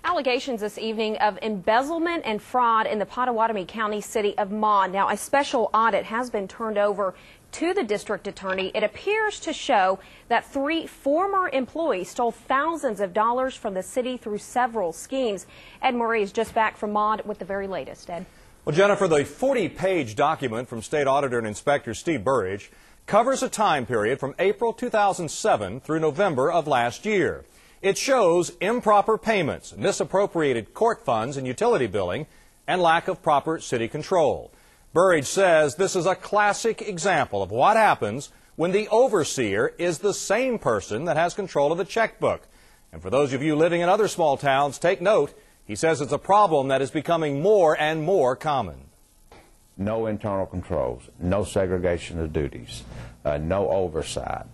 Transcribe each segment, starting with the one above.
Allegations this evening of embezzlement and fraud in the Potawatomi County city of Maud. Now, a special audit has been turned over to the district attorney. It appears to show that 3 former employees stole thousands of dollars from the city through several schemes. Ed Murray is just back from Maud with the very latest. Ed. Well, Jennifer, the 40-page document from State Auditor and Inspector Steve Burrage covers a time period from April 2007 through November of last year. It shows improper payments, misappropriated court funds and utility billing, and lack of proper city control. Burrage says this is a classic example of what happens when the overseer is the same person that has control of the checkbook. And for those of you living in other small towns, take note. He says it's a problem that is becoming more and more common. No internal controls, no segregation of duties, no oversight.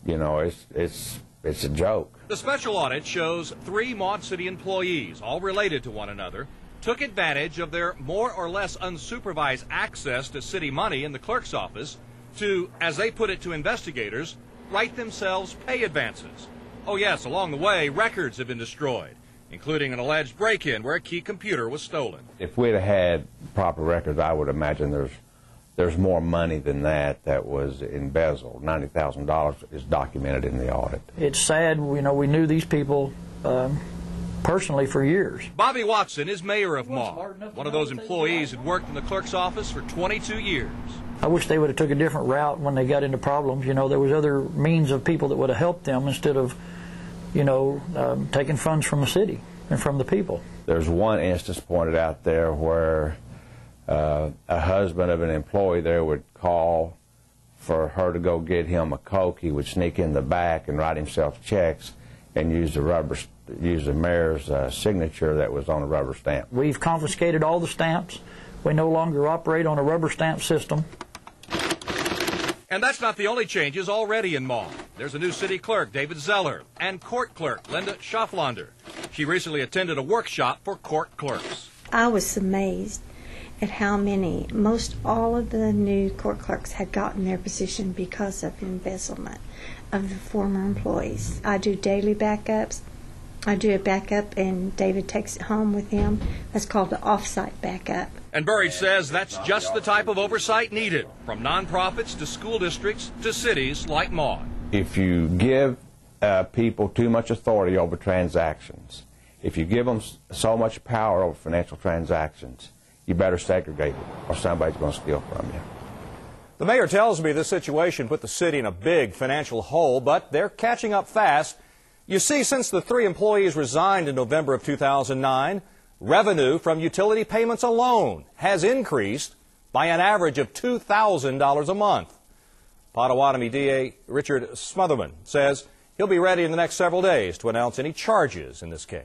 You know, it's a joke. The special audit shows 3 Maud City employees, all related to one another, took advantage of their more or less unsupervised access to city money in the clerk's office to, as they put it to investigators, write themselves pay advances. Oh yes, along the way, records have been destroyed, including an alleged break-in where a key computer was stolen. If we'd have had proper records, I would imagine there's more money than that was embezzled. $90,000 is documented in the audit. It's sad, you know, we knew these people personally for years. Bobby Watson is mayor of Maud. One of those employees had worked in the clerk's office for 22 years. I wish they would have took a different route when they got into problems. You know, there was other means of people that would have helped them instead of, you know, taking funds from the city and from the people. There's one instance pointed out there where a husband of an employee there would call for her to go get him a Coke. He would sneak in the back and write himself checks and use the mayor's signature that was on a rubber stamp. We've confiscated all the stamps. We no longer operate on a rubber stamp system. And that's not the only changes already in Maud. There's a new city clerk, David Zeller, and court clerk, Linda Schaflander. She recently attended a workshop for court clerks. I was amazed at how most all of the new court clerks had gotten their position because of embezzlement of the former employees. I do daily backups. I do a backup and David takes it home with him. That's called the off-site backup. And Burrage says that's just the type of oversight needed, from nonprofits to school districts to cities like Maud. If you give people too much authority over transactions, if you give them so much power over financial transactions, you better segregate it or somebody's going to steal from you. The mayor tells me this situation put the city in a big financial hole, but they're catching up fast. You see, since the 3 employees resigned in November of 2009, revenue from utility payments alone has increased by an average of $2,000 a month. Potawatomi DA Richard Smotherman says he'll be ready in the next several days to announce any charges in this case.